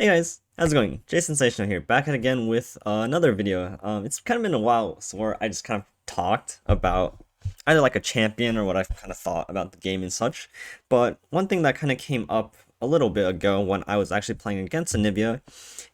Hey guys, how's it going? Jay Sensational here, back at again with another video. It's kind of been a while where I just kind of talked about either like a champion or what I've kind of thought about the game and such. But one thing that kind of came up a little bit ago when I was actually playing against Anivia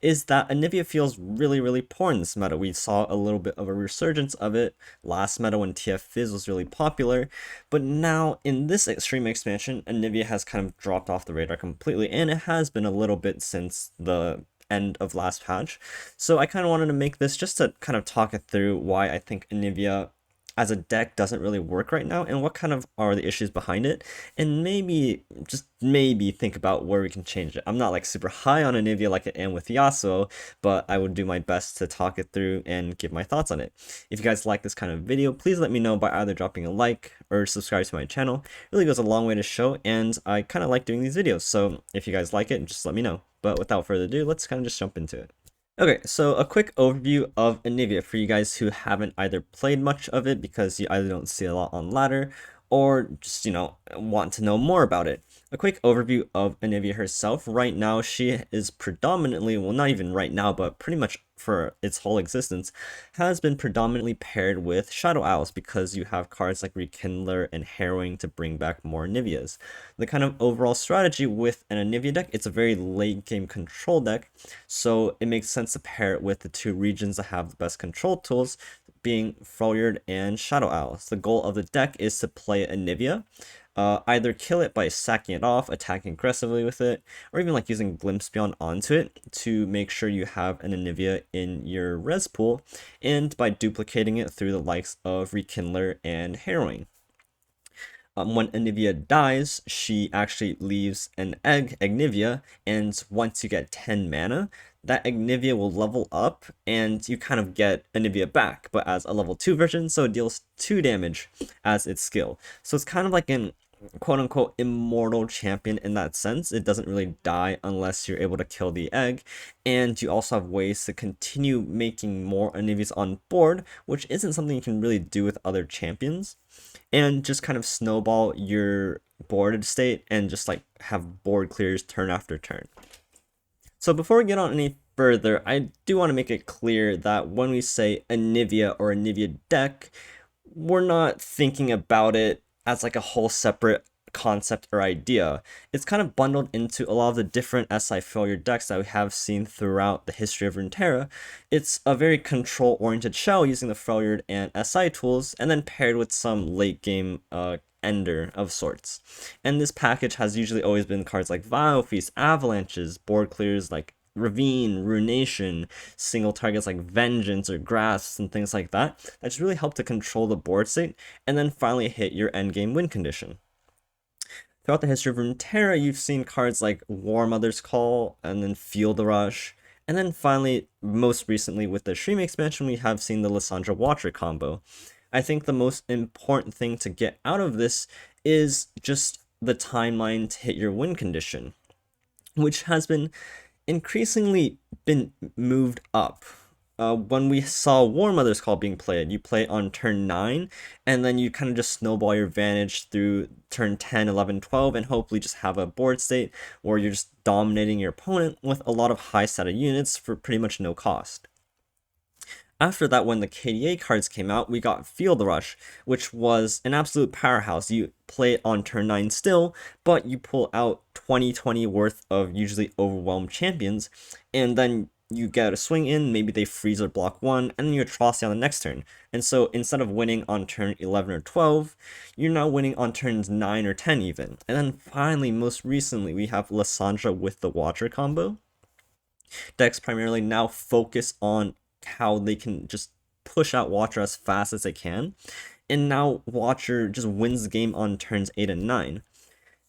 is that Anivia feels really poor in this meta. We saw a little bit of a resurgence of it last meta when TF Fizz was really popular, but now in this extreme expansion, Anivia has kind of dropped off the radar completely, and it has been a little bit since the end of last patch. So I kind of wanted to make this just to kind of talk it through why I think Anivia as a deck doesn't really work right now and what kind of are the issues behind it, and maybe just maybe think about where we can change it. I'm not like super high on Anivia like I am with Yasuo, but I would do my best to talk it through and give my thoughts on it. If you guys like this kind of video, please let me know by either dropping a like or subscribe to my channel. It really goes a long way to show, and I kind of like doing these videos, so if you guys like it, just let me know. But without further ado, let's kind of just jump into it. Okay, so a quick overview of Anivia for you guys who haven't either played much of it because you either don't see a lot on ladder or just, want to know more about it. A quick overview of Anivia herself. Right now, she is predominantly, well, not even right now, but pretty much for its whole existence, has been predominantly paired with Shadow Owls because you have cards like Rekindler and Harrowing to bring back more Anivias. The kind of overall strategy with an Anivia deck, it's a very late game control deck, so it makes sense to pair it with the two regions that have the best control tools, being Freljord and Shadow Owls. The goal of the deck is to play Anivia, either kill it by sacking it off, attacking aggressively with it, or even like using Glimpse Beyond onto it to make sure you have an Anivia in your res pool, and by duplicating it through the likes of Rekindler and Harrowing. When Anivia dies, she actually leaves an egg, Agnivia, and once you get 10 mana, that Agnivia will level up, and you kind of get Anivia back, but as a level 2 version, so it deals 2 damage as its skill. So it's kind of like an quote-unquote immortal champion in that sense. It doesn't really die unless you're able to kill the egg, and you also have ways to continue making more Anivias on board, which isn't something you can really do with other champions, and just kind of snowball your boarded state and just like have board clears turn after turn. So before we get on any further, I do want to make it clear that when we say Anivia or Anivia deck, we're not thinking about it as like a whole separate concept or idea. It's kind of bundled into a lot of the different SI failure decks that we have seen throughout the history of RuneTerra. It's a very control-oriented shell using the Freljord and SI tools, and then paired with some late game ender of sorts. And this package has usually always been cards like Vile Feast, Avalanches, board clears like Ravine, Runation, single targets like Vengeance or Grasps and things like that. That's really helped to control the board state and then finally hit your endgame win condition. Throughout the history of RuneTerra, you've seen cards like War Mother's Call and then Feel the Rush. And then finally, most recently with the Stream expansion, we have seen the Lissandra Watcher combo. I think the most important thing to get out of this is just the timeline to hit your win condition, which has been increasingly been moved up. When we saw War Mother's Call being played, you play on turn 9, and then you kind of just snowball your advantage through turn 10, 11, 12, and hopefully just have a board state where you're just dominating your opponent with a lot of high stat units for pretty much no cost. After that, when the KDA cards came out, we got Feel the Rush, which was an absolute powerhouse. You play it on turn 9 still, but you pull out 20 worth of usually overwhelmed champions, and then you get a swing in, maybe they freeze or block 1, and then you atrocity on the next turn. And so instead of winning on turn 11 or 12, you're now winning on turns 9 or 10 even. And then finally, most recently, we have Lissandra with the Watcher combo. Decks primarily now focus on how they can just push out Watcher as fast as they can, and now Watcher just wins the game on turns 8 and 9.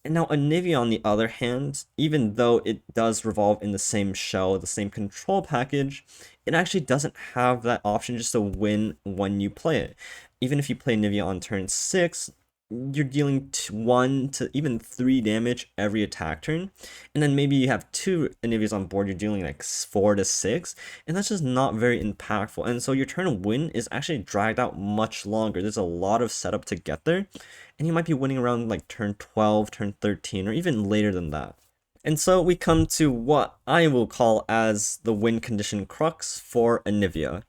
And now Anivia, on the other hand, even though it does revolve in the same shell, the same control package, it actually doesn't have that option just to win when you play it. Even if you play Anivia on turn 6, you're dealing 1 to even 3 damage every attack turn, and then maybe you have 2 Anivias on board, you're dealing like 4 to 6, and that's just not very impactful. And so your turn to win is actually dragged out much longer. There's a lot of setup to get there, and you might be winning around like turn 12, turn 13, or even later than that. And so we come to what I will call as the win condition crux for Anivia.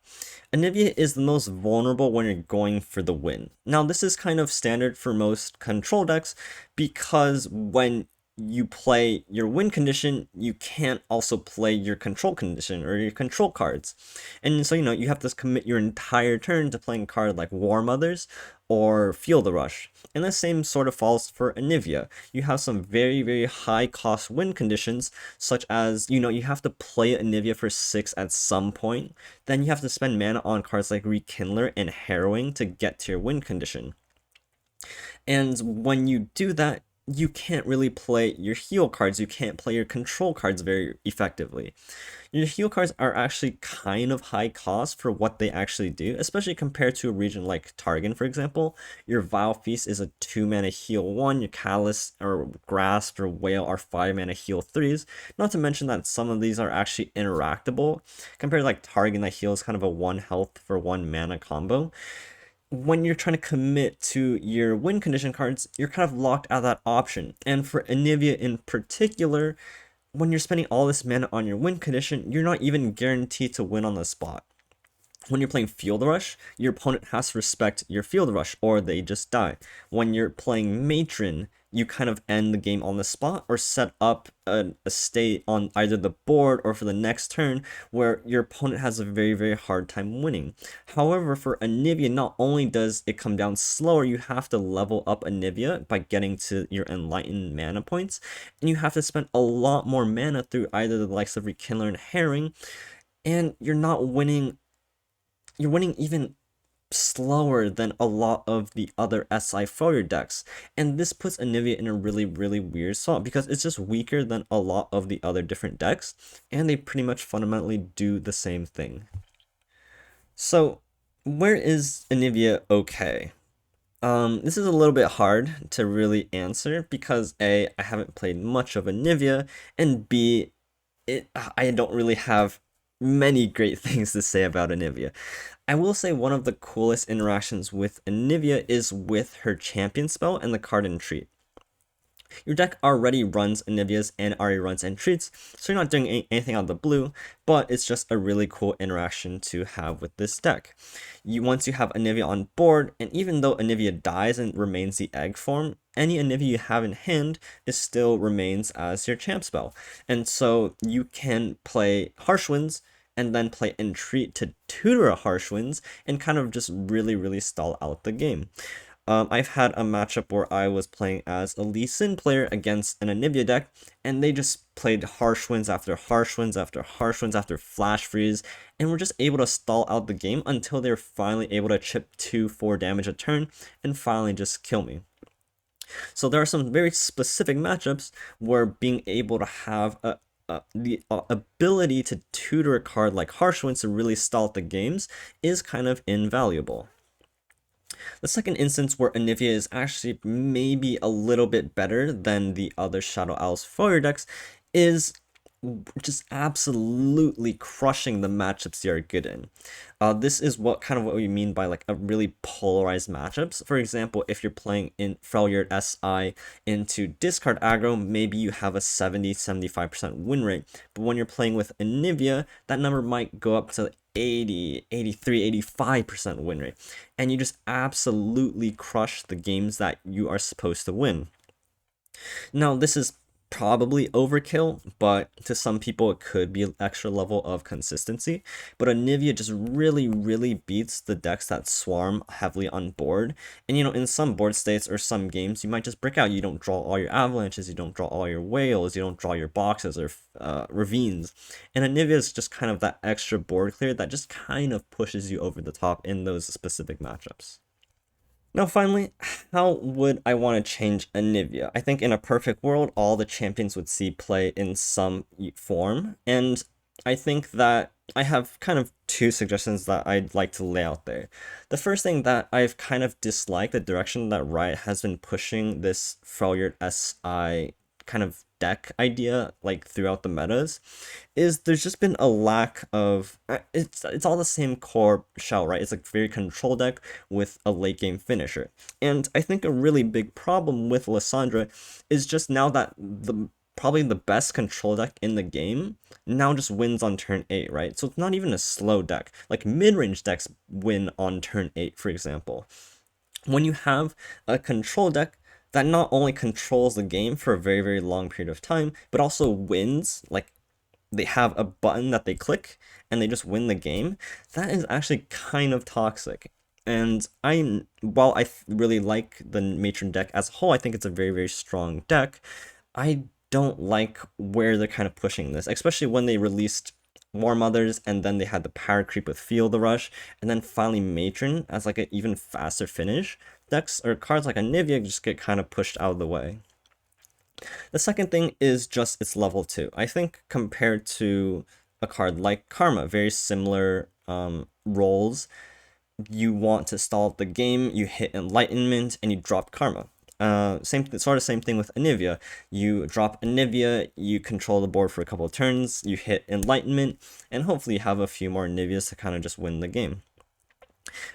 Anivia is the most vulnerable when you're going for the win. Now, this is kind of standard for most control decks because when you play your win condition, you can't also play your control condition or your control cards. And so, you have to commit your entire turn to playing a card like War Mothers or Feel the Rush. And the same sort of falls for Anivia. You have some very, very high cost win conditions, such as, you have to play Anivia for 6 at some point. Then you have to spend mana on cards like Rekindler and Harrowing to get to your win condition. And when you do that, you can't really play your heal cards, you can't play your control cards very effectively. Your heal cards are actually kind of high cost for what they actually do, especially compared to a region like Targon, for example. Your Vile Feast is a 2 mana heal 1, your Callous or Grasp or Whale are 5 mana heal 3s, not to mention that some of these are actually interactable, compared to like Targon that heals kind of a 1 health for 1 mana combo. When you're trying to commit to your win condition cards, you're kind of locked out of that option. And for Anivia in particular, when you're spending all this mana on your win condition, you're not even guaranteed to win on the spot. When you're playing Field Rush, your opponent has to respect your Field Rush or they just die. When you're playing Matron, you kind of end the game on the spot or set up a state on either the board or for the next turn where your opponent has a very, very hard time winning. However, for Anivia, not only does it come down slower, you have to level up Anivia by getting to your Enlightened mana points, and you have to spend a lot more mana through either the likes of Rekindler and Herring, and you're not winning. You're winning even slower than a lot of the other SI fodder decks, and this puts Anivia in a really, really weird spot because it's just weaker than a lot of the other different decks, and they pretty much fundamentally do the same thing. So, where is Anivia okay? This is a little bit hard to really answer because A, I haven't played much of Anivia, and B, I don't really have many great things to say about Anivia. I will say one of the coolest interactions with Anivia is with her champion spell and the card Entreat. Your deck already runs Anivias and already runs Entreats, so you're not doing anything out of the blue, but it's just a really cool interaction to have with this deck. Once you have Anivia on board, and even though Anivia dies and remains the egg form, any Anivia you have in hand still remains as your champ spell. And so you can play Harsh Winds, and then play Entreat to tutor a Harsh Winds, and kind of just really, really stall out the game. I've had a matchup where I was playing as a Lee Sin player against an Anivia deck, and they just played Harsh Winds after Harsh Winds after Harsh Winds after Flash Freeze, and were just able to stall out the game until they're finally able to chip 2-4 damage a turn, and finally just kill me. So there are some very specific matchups where being able to have the ability to tutor a card like Harsh Winds to really stall out the games is kind of invaluable. The second instance where Anivia is actually maybe a little bit better than the other Shadow Owl's fodder decks is just absolutely crushing the matchups they are good in. This is what we mean by like a really polarized matchups. For example, if you're playing in Freljord SI into discard aggro, maybe you have a 70-75% win rate. But when you're playing with Anivia, that number might go up to 80, 83, 85% win rate. And you just absolutely crush the games that you are supposed to win. Now, this is probably overkill, but to some people it could be an extra level of consistency. But Anivia just really, really beats the decks that swarm heavily on board. And in some board states or some games, you might just brick out. You don't draw all your avalanches, you don't draw all your whales, you don't draw your boxes or ravines. And Anivia is just kind of that extra board clear that just kind of pushes you over the top in those specific matchups. Now finally, how would I want to change Anivia? I think in a perfect world, all the champions would see play in some form, and I think that I have kind of two suggestions that I'd like to lay out there. The first thing that I've kind of disliked the direction that Riot has been pushing this Freljord SI kind of deck idea like throughout the metas is there's just been a lack of it's all the same core shell, right? It's like very control deck with a late game finisher. And I think a really big problem with Lissandra is just now that the probably the best control deck in the game now just wins on turn 8, right? So it's not even a slow deck. Like mid-range decks win on turn 8, for example. When you have a control deck that not only controls the game for a very, very long period of time, but also wins, like they have a button that they click and they just win the game, that is actually kind of toxic. And while I really like the Matron deck as a whole, I think it's a very, very strong deck. I don't like where they're kind of pushing this, especially when they released War Mothers and then they had the power creep with Feel the Rush, and then finally Matron as like an even faster finish. Decks or cards like Anivia just get kind of pushed out of the way. The second thing is just its level 2. I think compared to a card like Karma, very similar roles. You want to stall the game, you hit Enlightenment, and you drop Karma. Same thing with Anivia. You drop Anivia, you control the board for a couple of turns, you hit Enlightenment, and hopefully you have a few more Anivias to kind of just win the game.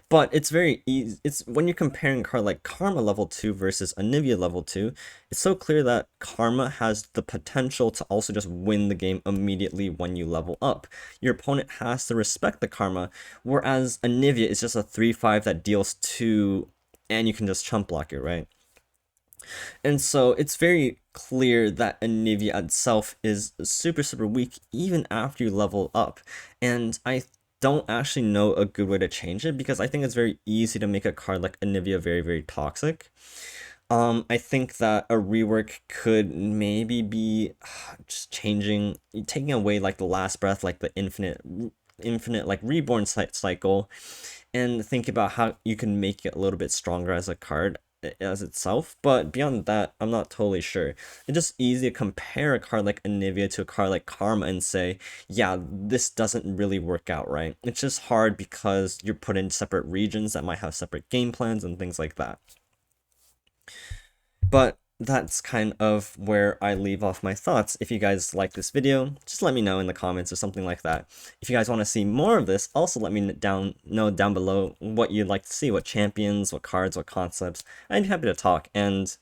But it's very easy. It's when you're comparing a card like Karma level 2 versus Anivia level 2, it's so clear that Karma has the potential to also just win the game immediately when you level up. Your opponent has to respect the Karma, whereas Anivia is just a 3/5 that deals 2 and you can just chump block it, right? And so it's very clear that Anivia itself is super, super weak even after you level up. And I don't actually know a good way to change it because I think it's very easy to make a card like Anivia very, very toxic. I think that a rework could maybe be just taking away like the last breath, like the infinite like reborn cycle, and think about how you can make it a little bit stronger as a card as itself. But beyond that, I'm not totally sure. It's just easy to compare a card like Anivia to a card like Karma and say, yeah, this doesn't really work out, right? It's just hard because you're put in separate regions that might have separate game plans and things like that. But that's kind of where I leave off my thoughts. If you guys like this video, just let me know in the comments or something like that. If you guys want to see more of this, also let me know down below what you'd like to see, what champions, what cards, what concepts. I'd be happy to talk. And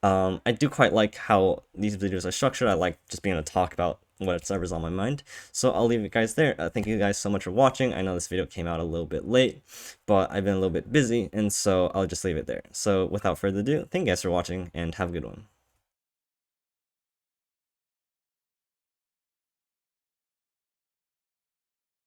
I do quite like how these videos are structured. I like just being able to talk about whatever's on my mind. So I'll leave it guys there. Thank you guys so much for watching. I know this video came out a little bit late, but I've been a little bit busy, and so I'll just leave it there. So without further ado, thank you guys for watching, and have a good one.